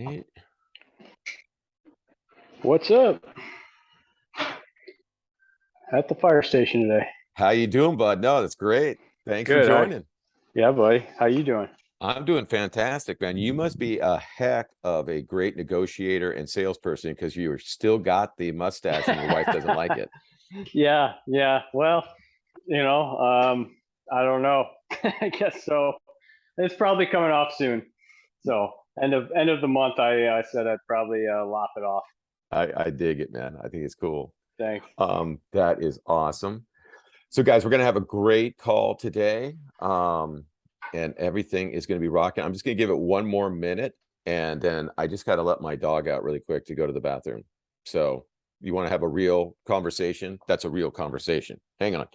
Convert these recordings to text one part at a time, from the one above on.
Right. What's up? At the fire station today. How you doing, bud? No, that's great. Thanks for Good. joining. Yeah, buddy. How you doing? I'm doing fantastic, man. You must be a heck of a great negotiator and salesperson because you still got the mustache and your wife doesn't like it. Yeah. Well, you know, I don't know. I guess so. It's probably coming off soon. So end of the month, I said I'd probably lop it off. I dig it, man. I think it's cool. Thanks. That is awesome. So, guys, we're gonna have a great call today. And everything is gonna be rocking. I'm just gonna give it one more minute, and then I just gotta let my dog out really quick to go to the bathroom. So, you want to have a real conversation? That's a real conversation. Hang on.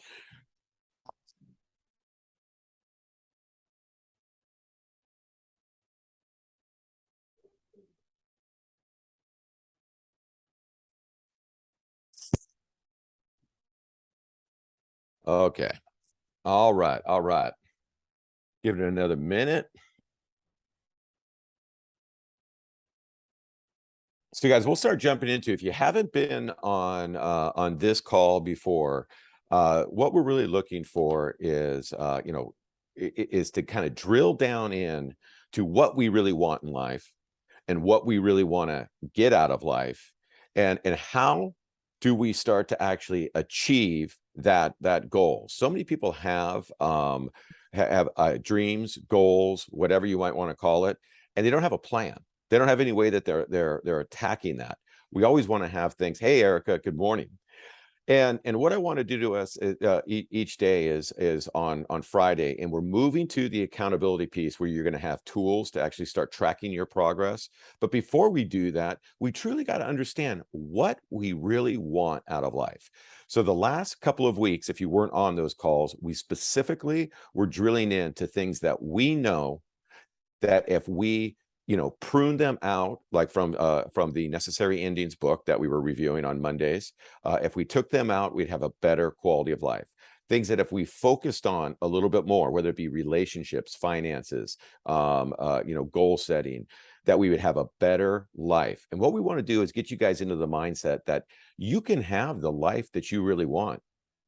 Okay. All right. All right. Give it another minute. So, guys, we'll start jumping into. If you haven't been on this call before, what we're really looking for is is to kind of drill down in to what we really want in life and what we really want to get out of life, and how do we start to actually achieve that goal. So many people have dreams, goals, whatever you might want to call it, and they don't have a plan. They don't have any way that they're attacking that. We always want to have things. Hey, Erica, good morning. And what I want to do to us each day is on Friday, and we're moving to the accountability piece where you're going to have tools to actually start tracking your progress. But before we do that, we truly got to understand what we really want out of life. So the last couple of weeks, if you weren't on those calls, we specifically were drilling into things that we know that if we prune them out, like from the Necessary Endings book that we were reviewing on Mondays, if we took them out, we'd have a better quality of life. Things that if we focused on a little bit more, whether it be relationships, finances, goal setting, that we would have a better life. And what we want to do is get you guys into the mindset that you can have the life that you really want.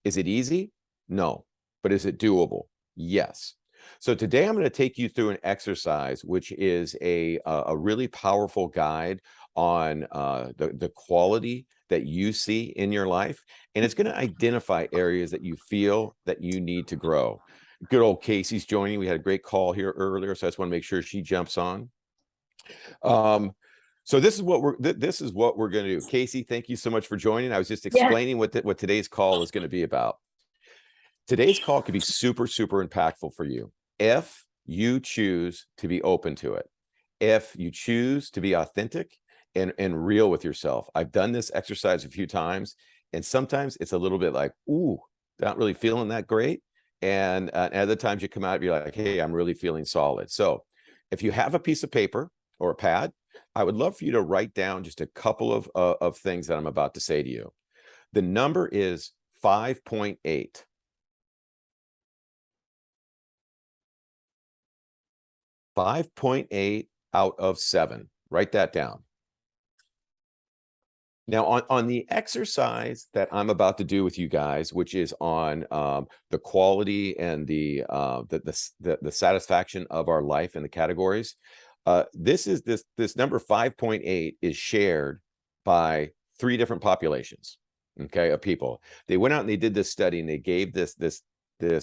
Is it easy? No. But is it doable? Yes. So today I'm going to take you through an exercise, which is a really powerful guide on the quality that you see in your life. And it's going to identify areas that you feel that you need to grow. Good old Casey's joining. We had a great call here earlier, so I just want to make sure she jumps on. So this is what we're going to do. Casey, thank you so much for joining. I was just explaining what today's call is going to be about. Today's call could be super, super impactful for you if you choose to be open to it, if you choose to be authentic and real with yourself. I've done this exercise a few times, and sometimes it's a little bit like, ooh, not really feeling that great. And other times you come out and you're like, hey, I'm really feeling solid. So if you have a piece of paper or a pad, I would love for you to write down just a couple of things that I'm about to say to you. The number is 5.8. 5.8 out of 7. Write that down. Now, on the exercise that I'm about to do with you guys, which is on the quality and the satisfaction of our life in the categories, this number 5.8 is shared by 3 different populations, okay, of people. They went out and they did this study, and they gave this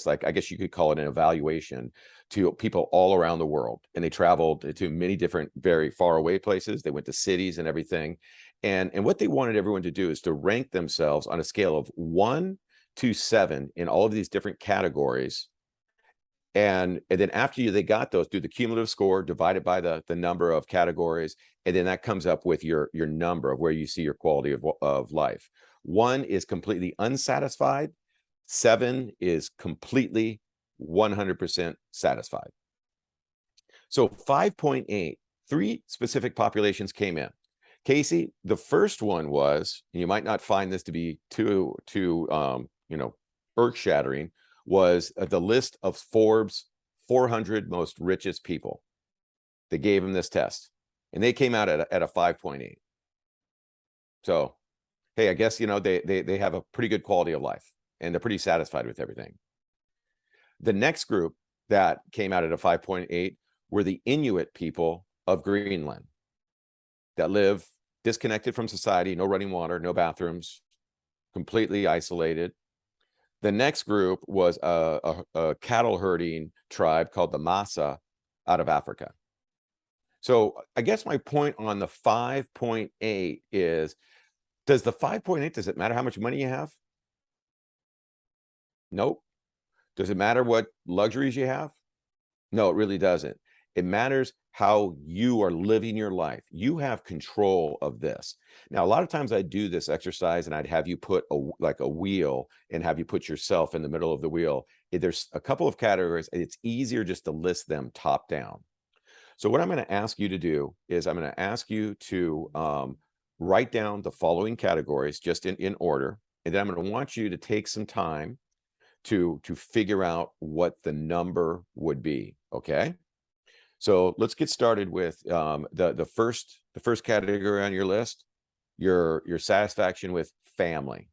like, I guess you could call it an evaluation to people all around the world, and they traveled to many different very far away places. They went to cities and everything, and what they wanted everyone to do is to rank themselves on a scale of 1 to 7 in all of these different categories. And then after they got those, do the cumulative score divided by the number of categories, and then that comes up with your number of where you see your quality of life. 1 is completely unsatisfied. 7 is completely 100% satisfied. So 5.8, 3 specific populations came in. Casey, the first one was, and you might not find this to be too earth-shattering, was the list of Forbes 400 most richest people. They gave him this test. and they came out at a 5.8. So, hey, I guess, you know, they have a pretty good quality of life and they're pretty satisfied with everything. The next group that came out at a 5.8 were the Inuit people of Greenland that live disconnected from society, no running water, no bathrooms, completely isolated. The next group was a cattle herding tribe called the Masa out of Africa. So I guess my point on the 5.8 is, does the 5.8, does it matter how much money you have? Nope. Does it matter what luxuries you have? No, it really doesn't. It matters how you are living your life. You have control of this. Now, a lot of times I do this exercise and I'd have you put like a wheel and have you put yourself in the middle of the wheel. There's a couple of categories. It's easier just to list them top down. So what I'm going to ask you to do is I'm going to ask you to write down the following categories just in order. And then I'm going to want you to take some time to figure out what the number would be. Okay. So let's get started with the first category on your list, your satisfaction with family.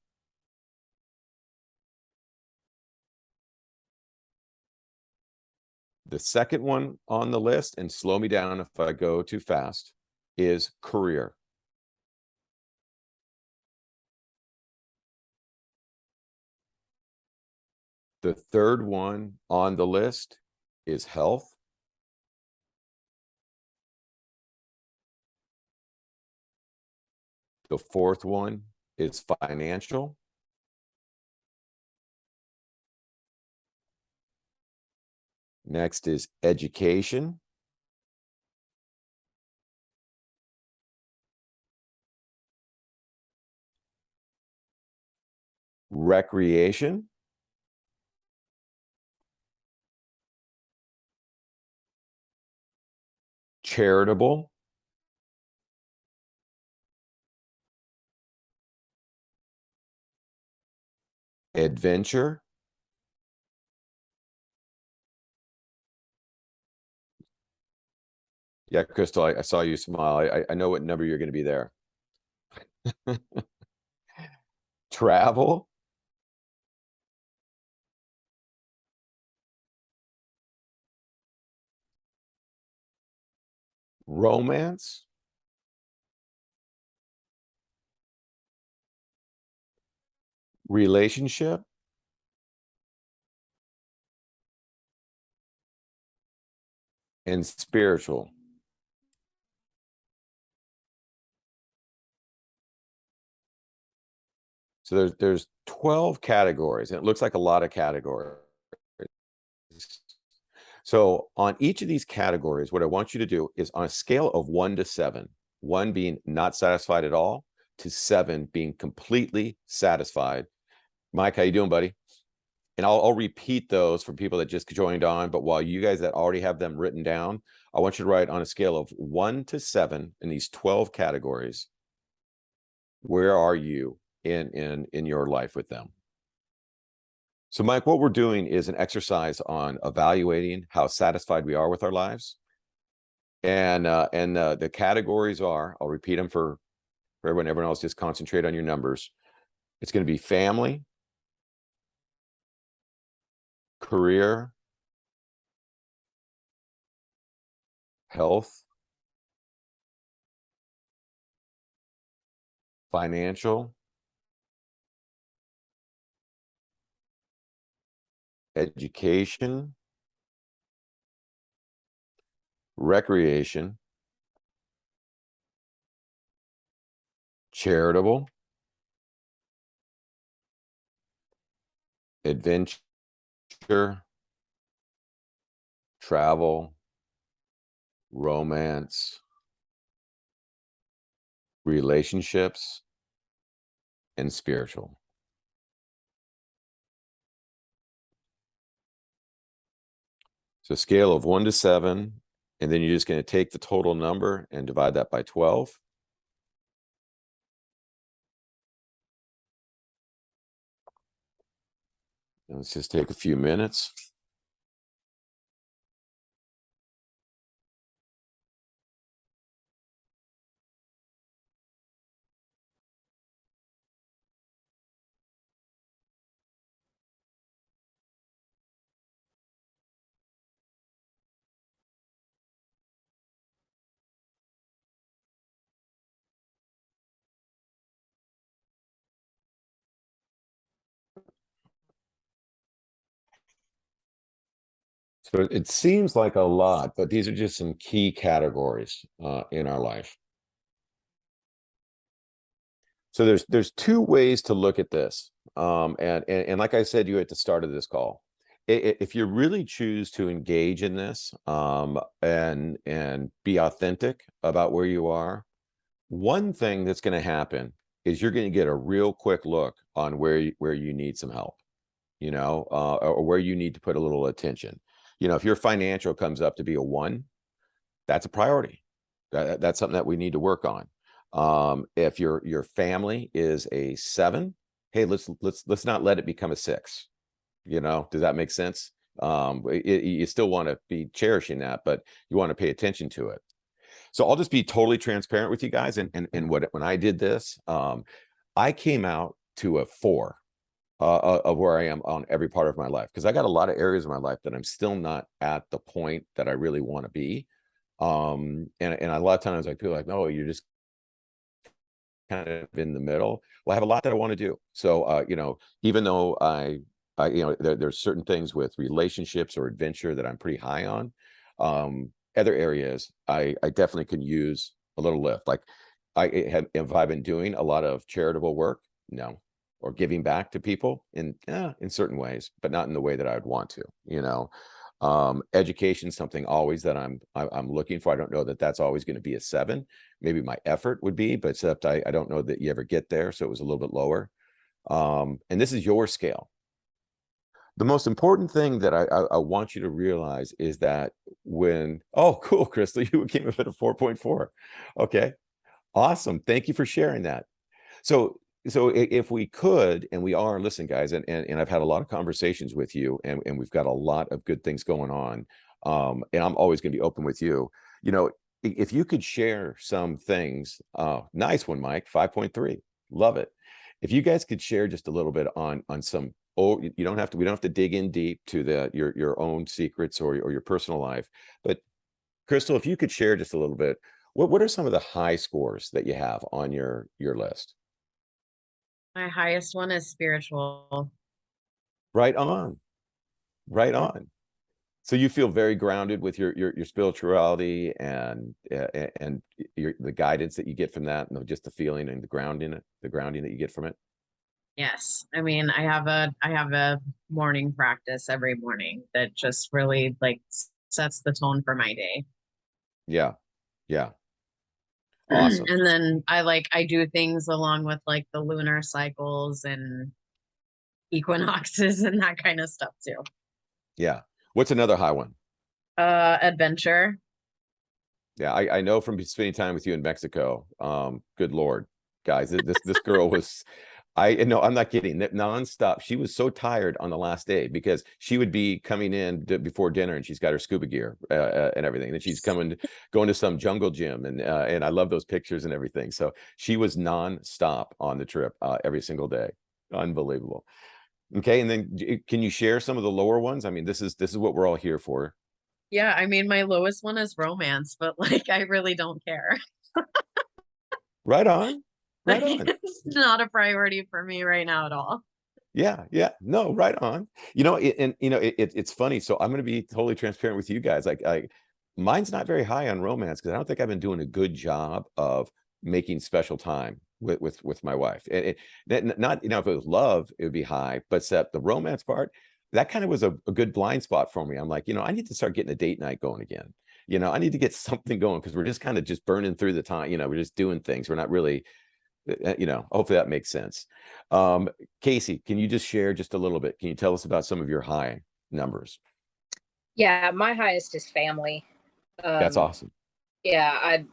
The second one on the list, and slow me down if I go too fast, is career. The third one on the list is health. The fourth one is financial. Next is education. Recreation. Charitable. Adventure. Yeah, Crystal, I saw you smile. I know what number you're going to be there. Travel. Romance. Relationship. And spiritual. So there's 12 categories, and it looks like a lot of categories. So on each of these categories, what I want you to do is on a scale of 1 to 7, 1 being not satisfied at all, to 7 being completely satisfied. Mike, how you doing, buddy? And I'll repeat those for people that just joined on, but while you guys that already have them written down, I want you to write on a scale of 1 to 7 in these 12 categories. Where are you in your life with them? So, Mike, what we're doing is an exercise on evaluating how satisfied we are with our lives. And the categories are, I'll repeat them for everyone else, just concentrate on your numbers. It's going to be family, career, health, financial, education, recreation, charitable, adventure, travel, romance, relationships, and spiritual. So scale of 1 to 7, and then you're just going to take the total number and divide that by 12. And let's just take a few minutes. So it seems like a lot, but these are just some key categories in our life. So there's two ways to look at this. And like I said, you at the start of this call, if you really choose to engage in this and be authentic about where you are, one thing that's going to happen is you're going to get a real quick look on where you need some help, or where you need to put a little attention. If your financial comes up to be a 1, that's a priority. That's something that we need to work on. If your family is a 7, hey, let's not let it become a 6. Does that make sense? You still want to be cherishing that, but you want to pay attention to it. So I'll just be totally transparent with you guys. And when I did this, I came out to a 4 of where I am on every part of my life, because I got a lot of areas of my life that I'm still not at the point that I really want to be. And a lot of times I feel like, no, you're just kind of in the middle. Well, I have a lot that I want to do. So, even though there's certain things with relationships or adventure that I'm pretty high on. Other areas I definitely can use a little lift. Like have I been doing a lot of charitable work? No. Or giving back to people in certain ways, but not in the way that I would want to. Education, something always that I'm looking for. I don't know that that's always going to be a 7. Maybe my effort would be, but except I don't know that you ever get there. So it was a little bit lower. And this is your scale. The most important thing that I want you to realize is that oh, cool, Crystal, you came up at a 4.4. Okay, awesome. Thank you for sharing that. So if we could, and we are, listen, guys, and I've had a lot of conversations with you, and we've got a lot of good things going on. And I'm always going to be open with you. If you could share some things, nice one, Mike, 5.3, love it. If you guys could share just a little bit on some, we don't have to dig in deep to your own secrets or your personal life, but Crystal, if you could share just a little bit, what are some of the high scores that you have on your list? My highest one is spiritual. Right on. Right on. So you feel very grounded with your spirituality and the guidance that you get from that, and just the feeling and the grounding that you get from it. Yes. I mean, I have a morning practice every morning that just really like sets the tone for my day. Yeah. Yeah. Awesome. And then I do things along with like the lunar cycles and equinoxes and that kind of stuff too. Yeah. What's another high one? Adventure. Yeah, I know from spending time with you in Mexico. Good Lord, guys, this girl was, I no, I'm not kidding. That nonstop. She was so tired on the last day because she would be coming in before dinner and she's got her scuba gear and everything. And then she's going to some jungle gym and I love those pictures and everything. So she was nonstop on the trip every single day. Unbelievable. Okay, and then can you share some of the lower ones? I mean, this is what we're all here for. Yeah, I mean, my lowest one is romance, but like I really don't care. Right on. Right Like on. it's not a priority for me right now at all. Yeah, yeah, no, right on. It's funny. So I'm going to be totally transparent with you guys. Like, mine's not very high on romance because I don't think I've been doing a good job of making special time with my wife. Not if it was love, it would be high, but except the romance part, that kind of was a good blind spot for me. I'm like, I need to start getting a date night going again. I need to get something going because we're just kind of just burning through the time. We're just doing things. We're not really hopefully that makes sense. Casey, can you just share just a little bit? Can you tell us about some of your high numbers? Yeah, my highest is family. That's awesome. Yeah, I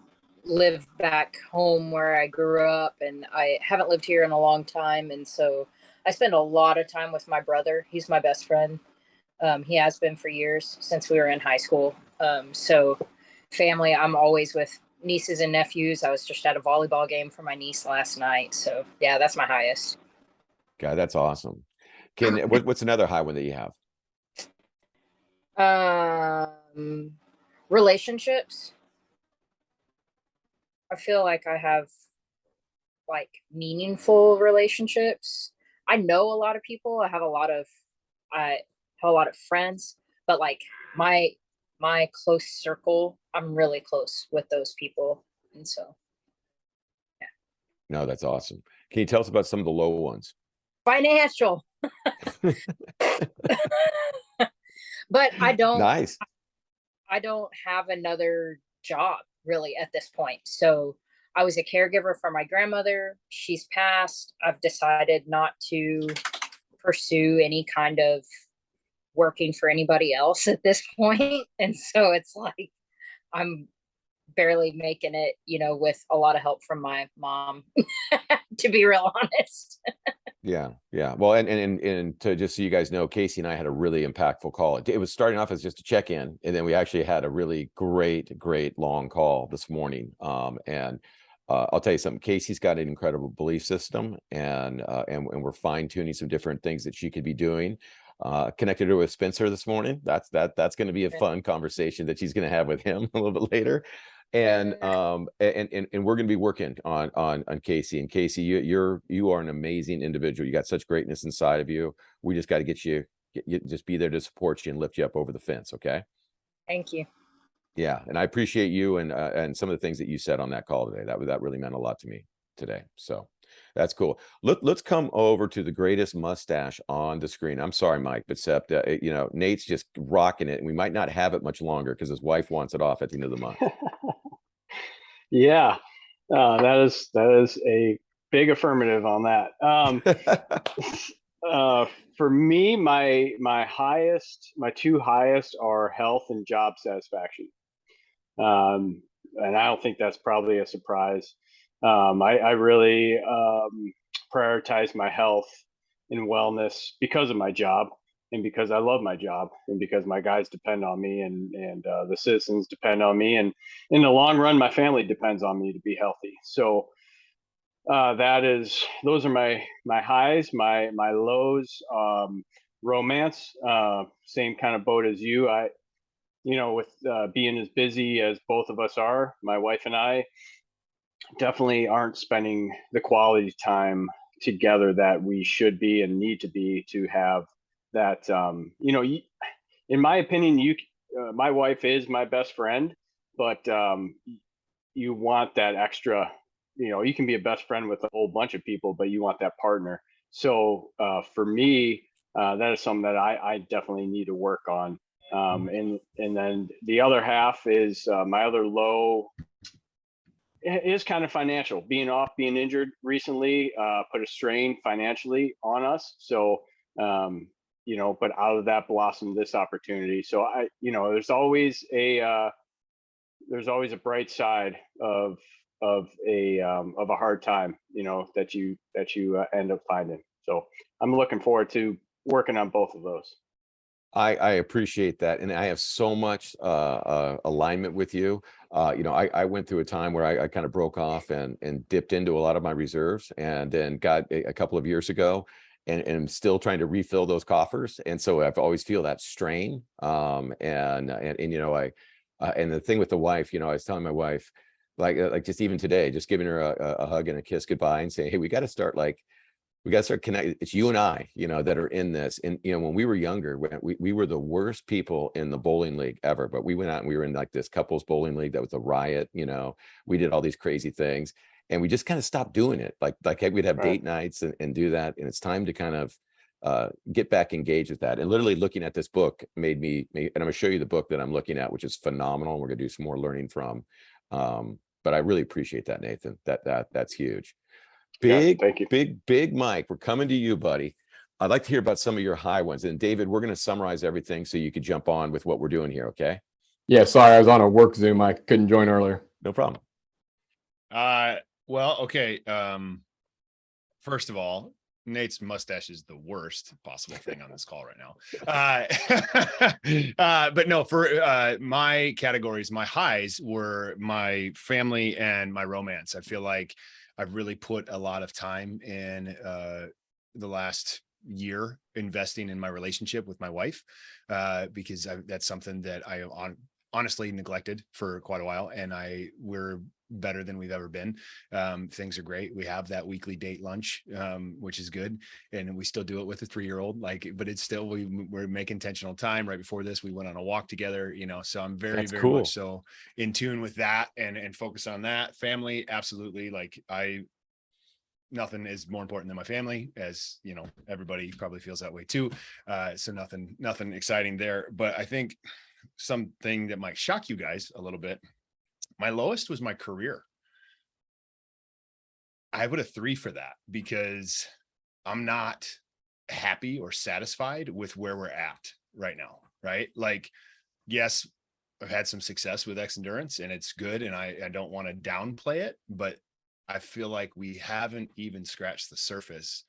live back home where I grew up, and I haven't lived here in a long time. And so I spend a lot of time with my brother. He's my best friend. He has been for years since we were in high school. So family, I'm always with nieces and nephews. I was just at a volleyball game for my niece last night. So yeah, that's my highest. God, that's awesome. What's another high one that you have? Relationships. I feel like I have like meaningful relationships. I know a lot of people. I have a lot of friends, but like my close circle, I'm really close with those people. And so No, that's awesome. Can you tell us about some of the low ones? financial, but Nice. I don't have another job really at this point. So I was a caregiver for my grandmother. She's passed. I've decided not to pursue any kind of working for anybody else at this point. And so it's like I'm barely making it, with a lot of help from my mom, to be real honest. Yeah. Well, and to just so you guys know, Casey and I had a really impactful call. It was starting off as just a check-in, and then we actually had a really great long call this morning. And I'll tell you something. Casey's got an incredible belief system, and we're fine-tuning some different things that she could be doing. Connected her with Spencer this morning. That's going to be a fun conversation that she's going to have with him a little bit later. And we're going to be working on Casey. And Casey, you are an amazing individual. You got such greatness inside of you. We just got to get you just be there to support you and lift you up over the fence. Okay. Thank you. Yeah, and I appreciate you and some of the things that you said on that call today. That really meant a lot to me today. So that's cool. Let's come over to the greatest mustache on the screen. I'm sorry, Mike, but except Nate's just rocking it, and we might not have it much longer because his wife wants it off at the end of the month. Yeah, that is a big affirmative on that. For me, my two highest are health and job satisfaction. And I don't think that's probably a surprise. I really prioritize my health and wellness because of my job, and because I love my job, and because my guys depend on me, and the citizens depend on me, and in the long run, my family depends on me to be healthy. So those are my highs. My lows, romance, same kind of boat as you. With being as busy as both of us are, my wife and I definitely aren't spending the quality time together that we should be and need to be to have that. In my opinion, my wife is my best friend, but you want that extra. You can be a best friend with a whole bunch of people, but you want that partner. So for me, that is something that I definitely need to work on. And then the other half is my other low is kind of financial. Being injured recently put a strain financially on us. So, but out of that blossomed this opportunity. So there's always a bright side of a hard time, that you end up finding. So I'm looking forward to working on both of those. I appreciate that, and I have so much alignment with you. I went through a time where I kind of broke off and dipped into a lot of my reserves, and then got a couple of years ago, and I'm still trying to refill those coffers. And so I've always feel that strain. And the thing with the wife, I was telling my wife, like just even today, just giving her a hug and a kiss goodbye, and saying, hey, we got to start connecting. It's you and I, that are in this. And, when we were younger, we were the worst people in the bowling league ever, but we went out and we were in like this couples bowling league that was a riot. We did all these crazy things, and we just kind of stopped doing it. Like we'd have date nights and do that. And it's time to kind of get back engaged with that. And literally looking at this book made me, and I'm gonna show you the book that I'm looking at, which is phenomenal. And we're gonna do some more learning from. But I really appreciate that, Nathan. That's huge. Thank you. Big Mike, we're coming to you, buddy. I'd like to hear about some of your high ones. And David, we're going to summarize everything so you could jump on with what we're doing here. Okay. Yeah. Sorry. I was on a work Zoom. I couldn't join earlier. No problem. Well, okay. First of all, Nate's mustache is the worst possible thing on this call right now. But no, for my categories, my highs were my family and my romance. I feel like I've really put a lot of time in the last year investing in my relationship with my wife, because that's something that I honestly neglected for quite a while. And we're better than we've ever been. Things are great. We have that weekly date lunch, which is good. And we still do it with a 3-year-old, like, but it's still, we're making intentional time. Right before this, we went on a walk together, you know, so I'm very, very cool. much so in tune with that and focus on that. Family, absolutely. Like nothing is more important than my family, as you know, everybody probably feels that way too. So nothing exciting there. But I think something that might shock you guys a little bit, my lowest was my career. I would a 3 for that because I'm not happy or satisfied with where we're at right now. Right. Like, yes, I've had some success with Xendurance and it's good. And I don't want to downplay it, but I feel like we haven't even scratched the surface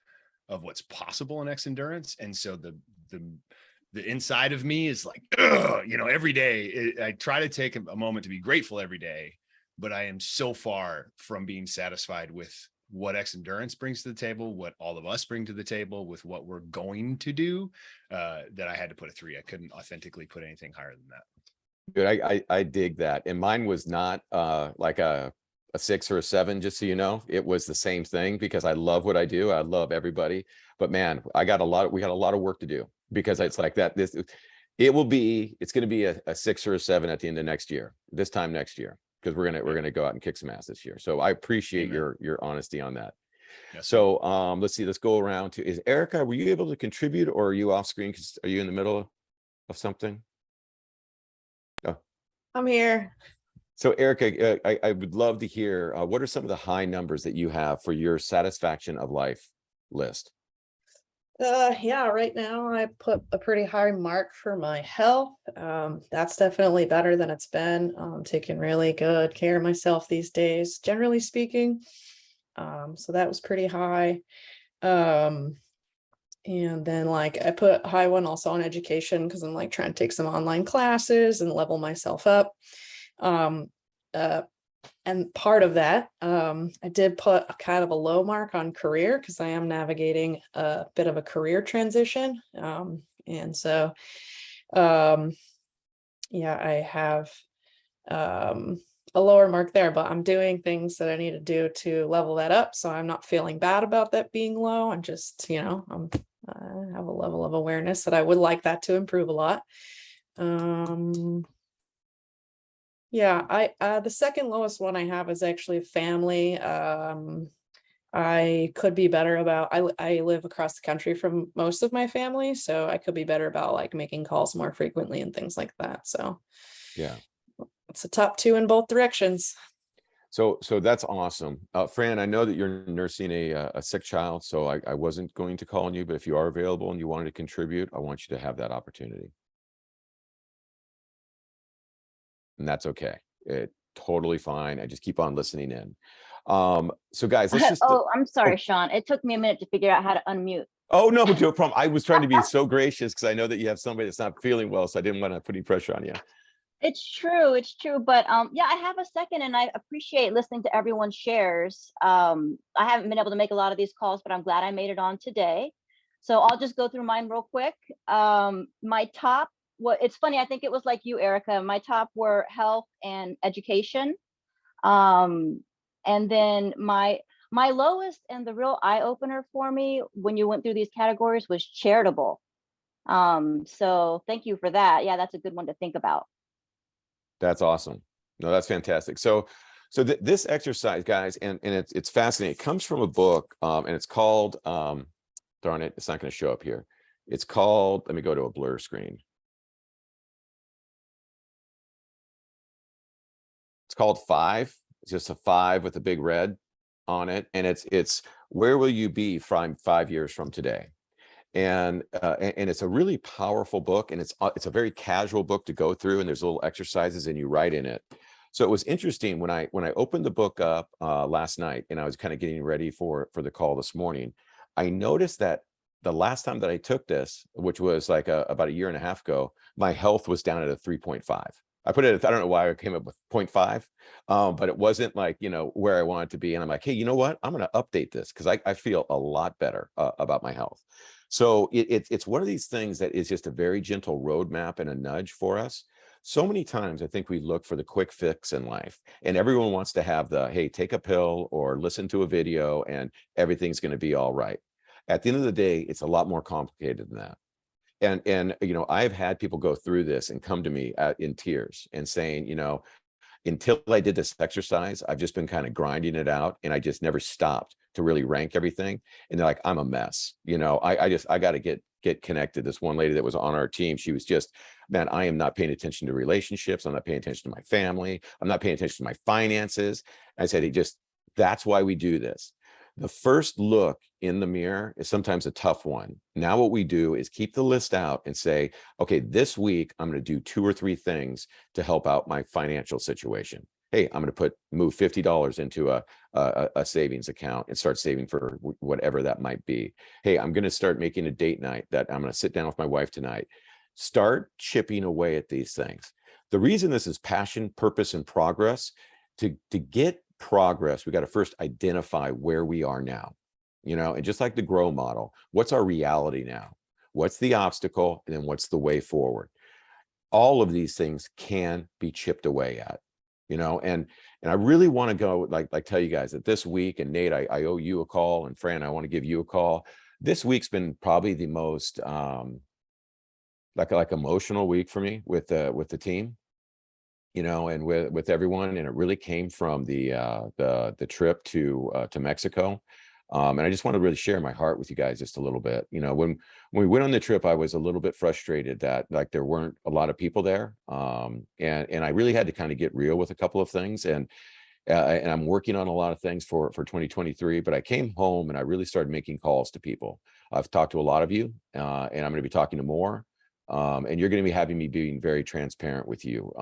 of what's possible in Xendurance. And so the inside of me is like, you know, every day I try to take a moment to be grateful every day, but I am so far from being satisfied with what Xendurance brings to the table, what all of us bring to the table with what we're going to do, that I had to put a 3. I couldn't authentically put anything higher than that. Good. I dig that. And mine was not like a 6 or a 7, just so you know. It was the same thing because I love what I do. I love everybody. But man, we got a lot of work to do because it's like that. It's going to be a 6 or a 7 at the end of next year, this time next year, because we're going to go out and kick some ass this year. So I appreciate your honesty on that. Yes. So let's see, let's go around to, is Erica, were you able to contribute or are you off screen? Because are you in the middle of something? Oh, I'm here. So Erica, I would love to hear, what are some of the high numbers that you have for your satisfaction of life list? Yeah, right now I put a pretty high mark for my health. That's definitely better than it's been. Taking really good care of myself these days, generally speaking. So that was pretty high. And then like I put a high one also on education because I'm like trying to take some online classes and level myself up. And part of that, I did put a kind of a low mark on career because I am navigating a bit of a career transition. And so, yeah, I have a lower mark there, but I'm doing things that I need to do to level that up. So I'm not feeling bad about that being low. I'm just, you know, I have a level of awareness that I would like that to improve a lot. Yeah, the second lowest one I have is actually family. I could be better about, I live across the country from most of my family, so I could be better about like making calls more frequently and things like that. So yeah, it's a top 2 in both directions. So that's awesome. Fran, I know that you're nursing a sick child, so I wasn't going to call on you, but if you are available and you wanted to contribute, I want you to have that opportunity. And that's okay. Totally fine. I just keep on listening in. So guys, let's just. Oh, I'm sorry, Sean. It took me a minute to figure out how to unmute. Oh, no, no problem. I was trying to be so gracious because I know that you have somebody that's not feeling well, so I didn't want to put any pressure on you. It's true. But yeah, I have a second and I appreciate listening to everyone's shares. I haven't been able to make a lot of these calls, but I'm glad I made it on today. So I'll just go through mine real quick. My top, it's funny, I think it was like you, Erica. My top were health and education. And then my lowest and the real eye opener for me when you went through these categories was charitable. So thank you for that. Yeah, that's a good one to think about. That's awesome. No, that's fantastic. So this exercise, guys, and it's fascinating. It comes from a book, and it's called, darn it, it's not going to show up here. It's called, let me go to a blur screen. It's called 5. It's just a 5 with a big red on it. And it's where will you be 5 years from today? And it's a really powerful book, and it's a very casual book to go through, and there's little exercises and you write in it. So it was interesting when I opened the book up last night and I was kind of getting ready for the call this morning. I noticed that the last time that I took this, which was like about 1.5 years ago, my health was down at a 3.5. I put it, I don't know why I came up with 0.5, but it wasn't like, you know, where I wanted to be. And I'm like, hey, you know what? I'm going to update this because I feel a lot better about my health. So it's one of these things that is just a very gentle roadmap and a nudge for us. So many times I think we look for the quick fix in life, and everyone wants to have the, hey, take a pill or listen to a video and everything's going to be all right. At the end of the day, it's a lot more complicated than that. And you know, I've had people go through this and come to me in tears and saying, you know, until I did this exercise, I've just been kind of grinding it out, and I just never stopped to really rank everything. And they're like, I'm a mess. You know, I got to get connected. This one lady that was on our team, she was just, man, I am not paying attention to relationships. I'm not paying attention to my family. I'm not paying attention to my finances. I said, that's why we do this. The first look in the mirror is sometimes a tough one. Now what we do is keep the list out and say, okay, this week I'm going to do 2 or 3 things to help out my financial situation. Hey, I'm going to move $50 into a savings account and start saving for whatever that might be. Hey, I'm going to start making a date night that I'm going to sit down with my wife tonight. Start chipping away at these things. The reason this is passion, purpose, and progress, to get progress, we got to first identify where we are now, you know, and just like the grow model, what's our reality now? What's the obstacle? And then what's the way forward? All of these things can be chipped away at, you know, and I really want to go like tell you guys that this week, and Nate, I owe you a call, and Fran, I want to give you a call. This week's been probably the most like emotional week for me with the team, you know, and with everyone. And it really came from the trip to Mexico. And I just want to really share my heart with you guys just a little bit. You know, when we went on the trip, I was a little bit frustrated that like there weren't a lot of people there. And I really had to kind of get real with a couple of things. And I'm working on a lot of things for 2023, but I came home and I really started making calls to people. I've talked to a lot of you, and I'm going to be talking to more. And you're going to be having me being very transparent with you.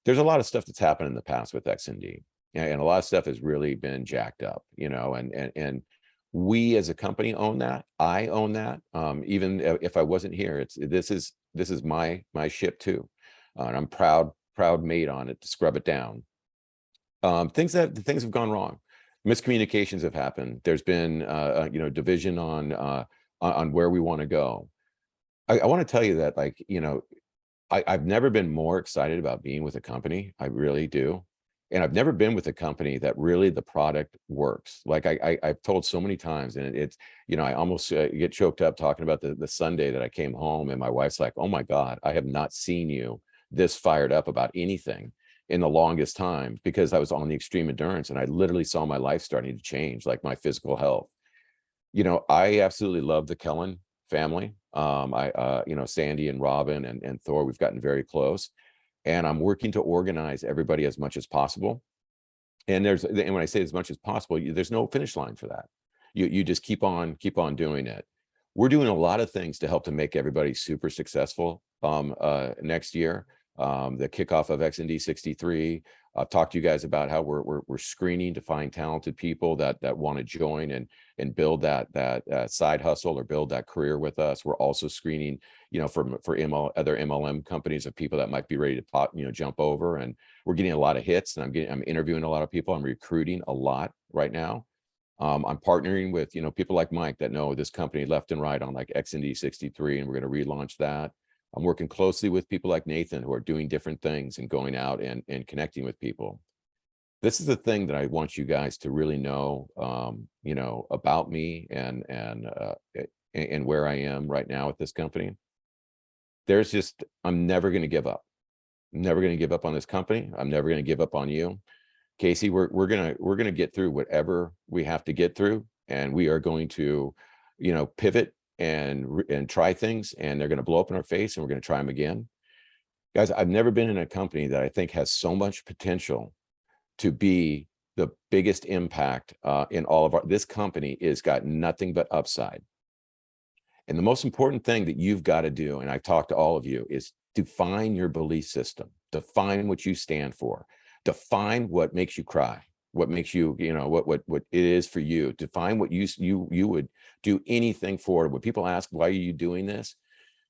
There's a lot of stuff that's happened in the past with XND, and a lot of stuff has really been jacked up, you know, and we as a company own that. I own that. Even if I wasn't here, this is my ship too. And I'm proud mate on it to scrub it down. Things have gone wrong. Miscommunications have happened. There's been, you know, division on where we want to go. I want to tell you that, like, you know, I've never been more excited about being with a company. I really do. And I've never been with a company that really the product works. Like I've told so many times, and it's, you know, I almost get choked up talking about the Sunday that I came home and my wife's like, oh my God, I have not seen you this fired up about anything in the longest time, because I was on the extreme endurance and I literally saw my life starting to change, like my physical health. You know, I absolutely love the Kellen family. You know, Sandy and Robin and Thor, we've gotten very close, and I'm working to organize everybody as much as possible. And when I say as much as possible, there's no finish line for that. You just keep on doing it. We're doing a lot of things to help to make everybody super successful next year. The kickoff of XND 63. I've talked to you guys about how we're screening to find talented people that want to join and build that side hustle or build that career with us. We're also screening, you know, for other MLM companies of people that might be ready to jump over. And we're getting a lot of hits, and I'm interviewing a lot of people. I'm recruiting a lot right now. I'm partnering with, you know, people like Mike that know this company left and right on like XND 63, and we're going to relaunch that. I'm working closely with people like Nathan who are doing different things and going out and connecting with people. This is the thing that I want you guys to really know, you know, about me and where I am right now with this company. I'm never going to give up. I'm never going to give up on this company. I'm never going to give up on you. Casey, we're going to get through whatever we have to get through, and we are going to, you know, pivot and try things, and they're going to blow up in our face, and we're going to try them again. Guys, I've never been in a company that I think has so much potential to be the biggest impact in all of this company is got nothing but upside. And the most important thing that you've got to do, and I've talked to all of you, is define your belief system, define what you stand for, define what makes you cry, what makes you, you know, what it is for you. Define what you would do anything for. When people ask, why are you doing this?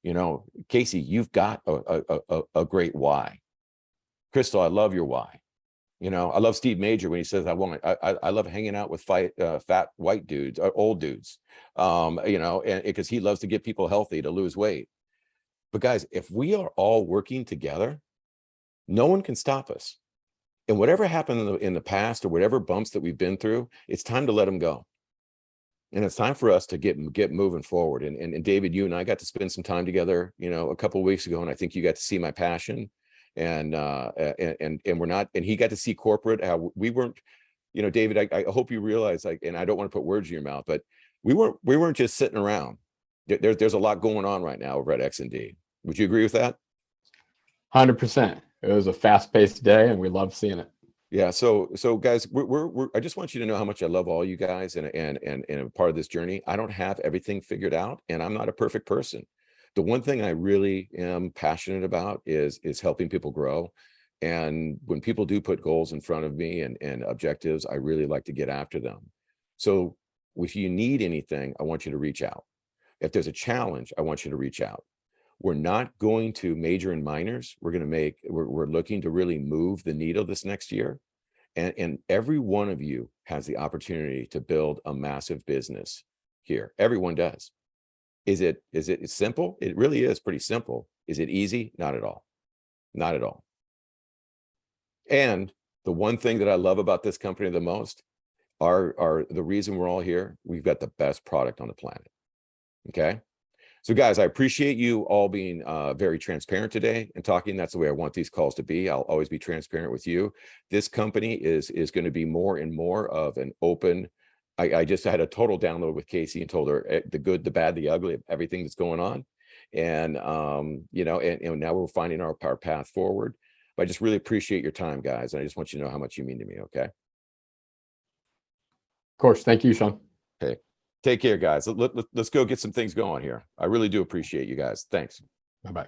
You know, Casey, you've got a great why. Crystal, I love your why. You know, I love Steve Major when he says, I love hanging out with fat white dudes, old dudes, you know, and because he loves to get people healthy to lose weight. But guys, if we are all working together, no one can stop us. And whatever happened in the past or whatever bumps that we've been through, it's time to let them go. And it's time for us to get moving forward. And David, you and I got to spend some time together, you know, a couple of weeks ago, and I think you got to see my passion. And we're not, and he got to see corporate, how we weren't, you know, David, I hope you realize, like, and I don't want to put words in your mouth, but we weren't just sitting around. There's a lot going on right now over at XND. Would you agree with that? 100%. It was a fast-paced day, and we love seeing it. Yeah. So guys, I just want you to know how much I love all you guys and a part of this journey. I don't have everything figured out, and I'm not a perfect person. The one thing I really am passionate about is helping people grow. And when people do put goals in front of me and objectives, I really like to get after them. So if you need anything, I want you to reach out. If there's a challenge, I want you to reach out. We're not going to major and minors. We're looking to really move the needle this next year. And every one of you has the opportunity to build a massive business here. Everyone does. Is it simple? It really is pretty simple. Is it easy? Not at all. Not at all. And the one thing that I love about this company the most are the reason we're all here. We've got the best product on the planet. Okay. So guys, I appreciate you all being very transparent today and talking. That's the way I want these calls to be. I'll always be transparent with you. This company is going to be more and more of an open. I just had a total download with Casey and told her the good, the bad, the ugly, everything that's going on. And, you know, and now we're finding our path forward. But I just really appreciate your time, guys. And I just want you to know how much you mean to me. Okay. Of course. Thank you, Sean. Okay. Take care, guys. Let's go get some things going here. I really do appreciate you guys. Thanks. Bye-bye.